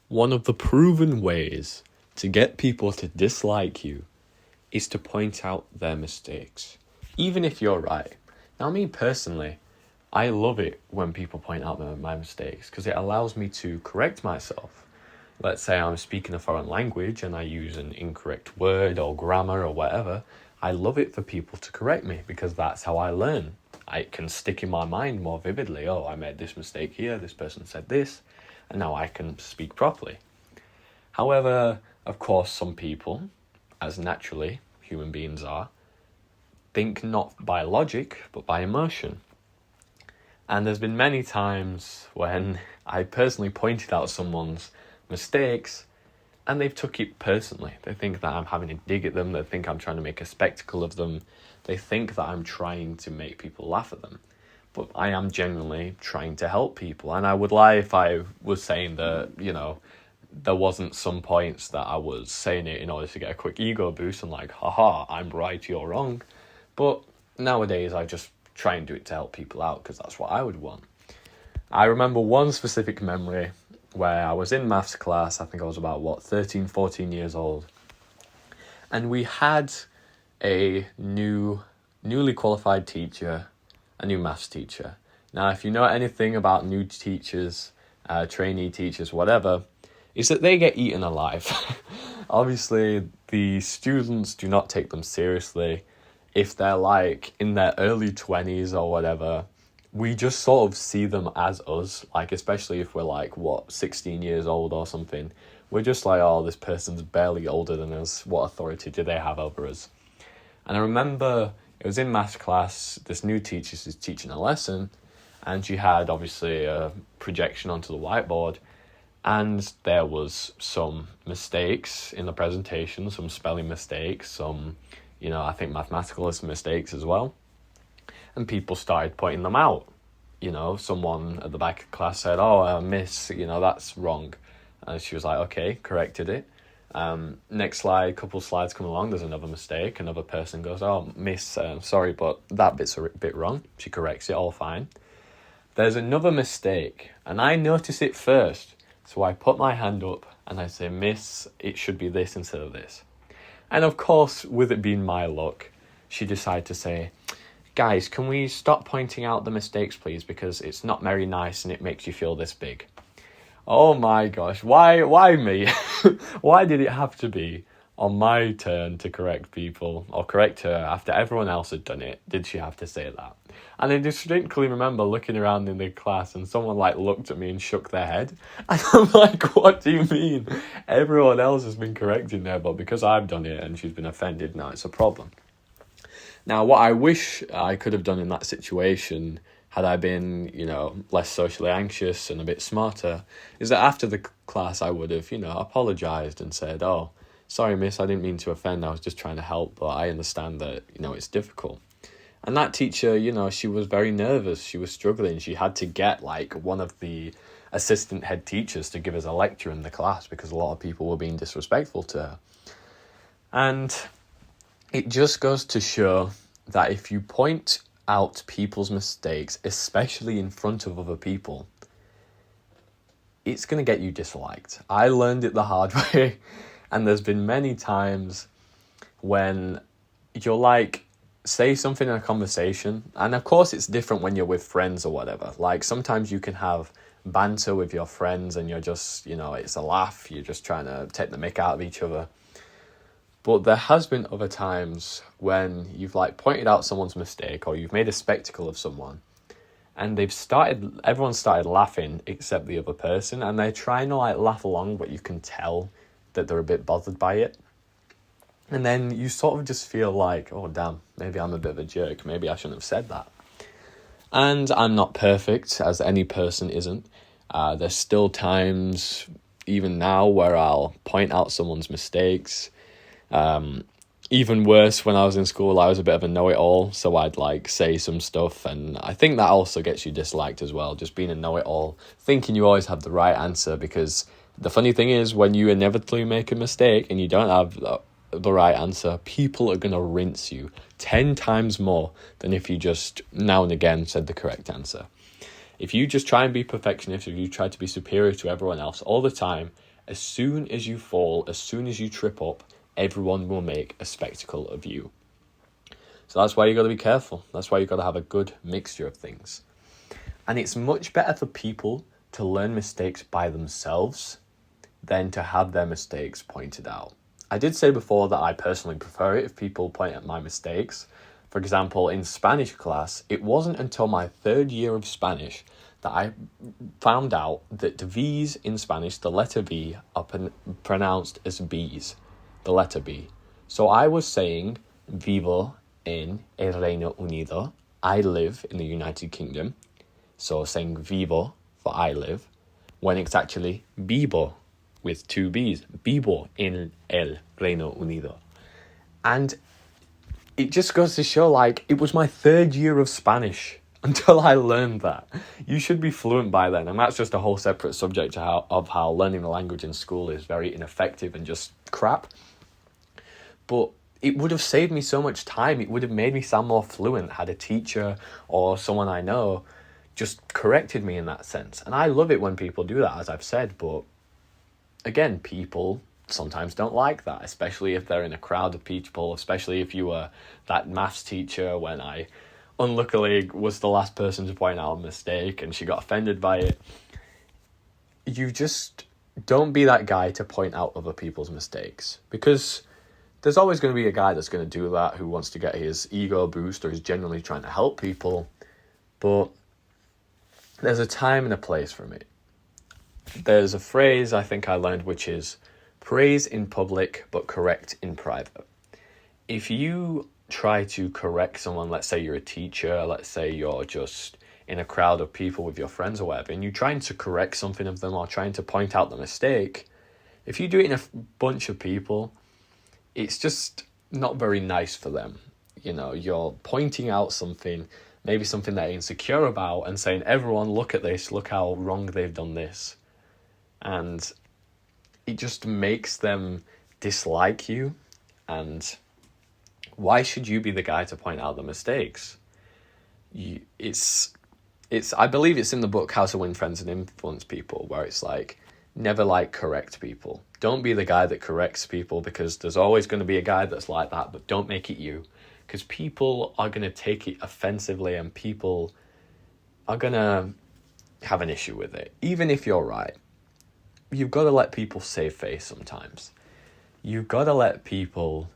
One of the proven ways to get people to dislike you is to point out their mistakes, even if you're right. Now, me personally, I love it when people point out my mistakes because it allows me to correct myself. Let's say I'm speaking a foreign language and I use an incorrect word or grammar or whatever. I love it for people to correct me because that's how I learn. I can stick in my mind more vividly. Oh, I made this mistake here, this person said this, and now I can speak properly. However, of course, some people, as naturally human beings are, think not by logic, but by emotion. And there's been many times when I personally pointed out someone's mistakes and they've took it personally. They think that I'm having a dig at them. They think I'm trying to make a spectacle of them. They think that I'm trying to make people laugh at them. But I am genuinely trying to help people. And I would lie if I was saying that, there wasn't some points that I was saying it in order to get a quick ego boost and like, haha, I'm right, you're wrong. But nowadays I just try and do it to help people out because that's what I would want. I remember one specific memory where I was in maths class. I think I was about 13, 14 years old. And we had a newly qualified teacher, a new maths teacher. Now, if you know anything about new teachers, trainee teachers, whatever, is that they get eaten alive. Obviously, the students do not take them seriously. If they're like in their early 20s or whatever, we just sort of see them as us, like especially if we're 16 years old or something. We're just like, oh, this person's barely older than us. What authority do they have over us? And I remember it was in maths class, this new teacher is teaching a lesson, and she had obviously a projection onto the whiteboard, and there was some mistakes in the presentation, some spelling mistakes, some, I think mathematical mistakes as well. And people started pointing them out. Someone at the back of class said, oh, miss, that's wrong. And she was like, okay, corrected it. Next slide, couple slides come along, there's another mistake. Another person goes, oh, miss, sorry, but that bit's a bit wrong. She corrects it, all fine. There's another mistake, and I notice it first. So I put my hand up and I say, miss, it should be this instead of this. And of course, with it being my luck, she decided to say, guys, can we stop pointing out the mistakes, please? Because it's not very nice and it makes you feel this big. Oh my gosh, why me? Why did it have to be on my turn to correct people or correct her after everyone else had done it? Did she have to say that? And I distinctly remember looking around in the class and someone looked at me and shook their head. And I'm like, what do you mean? Everyone else has been correcting her, but because I've done it and she's been offended, now it's a problem. Now, what I wish I could have done in that situation, had I been, less socially anxious and a bit smarter, is that after the class I would have, apologised and said, oh, sorry, miss, I didn't mean to offend. I was just trying to help, but I understand that, it's difficult. And that teacher, she was very nervous. She was struggling. She had to get one of the assistant head teachers to give us a lecture in the class because a lot of people were being disrespectful to her. And it just goes to show that if you point out people's mistakes, especially in front of other people, it's going to get you disliked. I learned it the hard way. And there's been many times when you're say something in a conversation, and of course it's different when you're with friends or whatever. Sometimes you can have banter with your friends and you're just, it's a laugh, you're just trying to take the mick out of each other. But there has been other times when you've pointed out someone's mistake or you've made a spectacle of someone and everyone started laughing except the other person, and they're trying to laugh along, but you can tell that they're a bit bothered by it. And then you sort of just feel oh damn, maybe I'm a bit of a jerk. Maybe I shouldn't have said that. And I'm not perfect, as any person isn't. There's still times, even now, where I'll point out someone's mistakes. Even worse, when I was in school, I was a bit of a know-it-all, so I'd say some stuff, and I think that also gets you disliked as well, just being a know-it-all, thinking you always have the right answer, because the funny thing is, when you inevitably make a mistake and you don't have the right answer, people are going to rinse you 10 times more than if you just now and again said the correct answer. If you just try and be perfectionist, if you try to be superior to everyone else all the time, As soon as you fall, as soon as you trip up, everyone will make a spectacle of you. So that's why you got to be careful. That's why you got to have a good mixture of things. And it's much better for people to learn mistakes by themselves than to have their mistakes pointed out. I did say before that I personally prefer it if people point at my mistakes. For example, in Spanish class, it wasn't until my 3rd year of Spanish that I found out that the V's in Spanish, the letter V, are pronounced as B's, the letter B. So I was saying, vivo en el Reino Unido, I live in the United Kingdom. So saying vivo for I live, when it's actually vivo with 2 B's, vivo en el Reino Unido. And it just goes to show, like, it was my 3rd year of Spanish until I learned that. You should be fluent by then, and that's just a whole separate subject of how learning the language in school is very ineffective and just crap. But it would have saved me so much time. It would have made me sound more fluent had a teacher or someone I know just corrected me in that sense. And I love it when people do that, as I've said, but again, people sometimes don't like that, especially if they're in a crowd of people, especially if you were that maths teacher when I unluckily was the last person to point out a mistake and she got offended by it. You just don't be that guy to point out other people's mistakes, because there's always going to be a guy that's going to do that who wants to get his ego boost or is genuinely trying to help people, but there's a time and a place for it. There's a phrase I think I learned which is praise in public but correct in private. If you try to correct someone, let's say you're a teacher, let's say you're just in a crowd of people with your friends or whatever, and you're trying to correct something of them or trying to point out the mistake, if you do it in a bunch of people, it's just not very nice for them. You know, you're pointing out something, maybe something they're insecure about, and saying, everyone, look at this, look how wrong they've done this. And it just makes them dislike you. And why should you be the guy to point out the mistakes? I believe it's in the book How to Win Friends and Influence People, where it's like, never correct people. Don't be the guy that corrects people, because there's always going to be a guy that's like that, but don't make it you, because people are going to take it offensively and people are going to have an issue with it. Even if you're right, you've got to let people save face sometimes. You've got to let people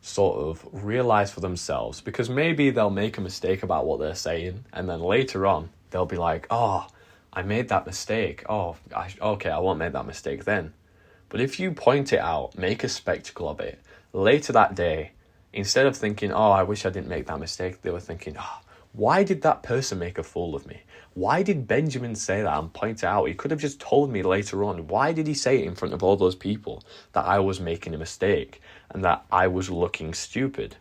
sort of realize for themselves, because maybe they'll make a mistake about what they're saying, and then later on they'll be like, oh, I made that mistake. Oh, okay, I won't make that mistake then. But if you point it out, make a spectacle of it, later that day, instead of thinking, oh, I wish I didn't make that mistake, they were thinking, oh, why did that person make a fool of me? Why did Benjamin say that and point it out? He could have just told me later on. Why did he say it in front of all those people that I was making a mistake and that I was looking stupid?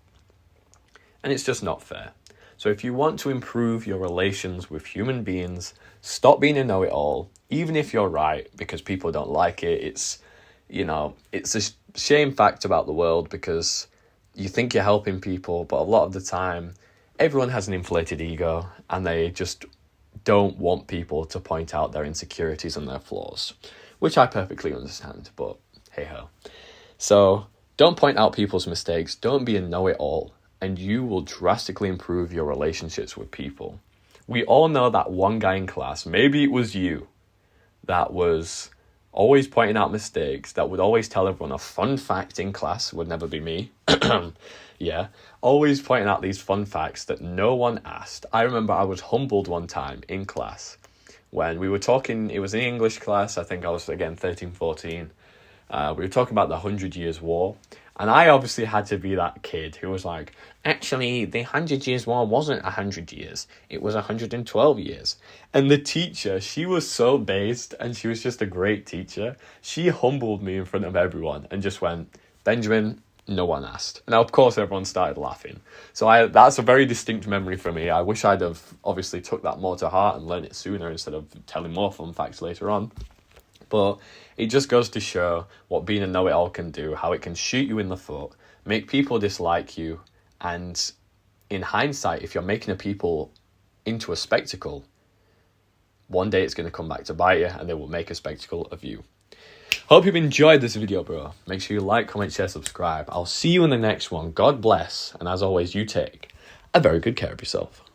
And it's just not fair. So if you want to improve your relations with human beings, stop being a know-it-all, even if you're right, because people don't like it. It's a shame fact about the world, because you think you're helping people, but a lot of the time, everyone has an inflated ego and they just don't want people to point out their insecurities and their flaws, which I perfectly understand, but hey-ho. So don't point out people's mistakes, don't be a know-it-all, and you will drastically improve your relationships with people. We all know that one guy in class, maybe it was you, that was always pointing out mistakes, that would always tell everyone a fun fact in class, would never be me. Yeah, always pointing out these fun facts that no one asked. I remember I was humbled one time in class when we were talking, it was in English class, I think I was, again, 13, 14. We were talking about the 100 Years' War, and I obviously had to be that kid who was like, actually, the 100 Years' War wasn't 100 years, it was 112 years. And the teacher, she was so based, and she was just a great teacher. She humbled me in front of everyone and just went, Benjamin, no one asked. Now, of course, everyone started laughing. So that's a very distinct memory for me. I wish I'd have obviously took that more to heart and learned it sooner instead of telling more fun facts later on. But it just goes to show what being a know-it-all can do, how it can shoot you in the foot, make people dislike you, and in hindsight, if you're making a people into a spectacle, one day it's going to come back to bite you and they will make a spectacle of you. Hope you've enjoyed this video, bro. Make sure you like, comment, share, subscribe. I'll see you in the next one. God bless. And as always, you take a very good care of yourself.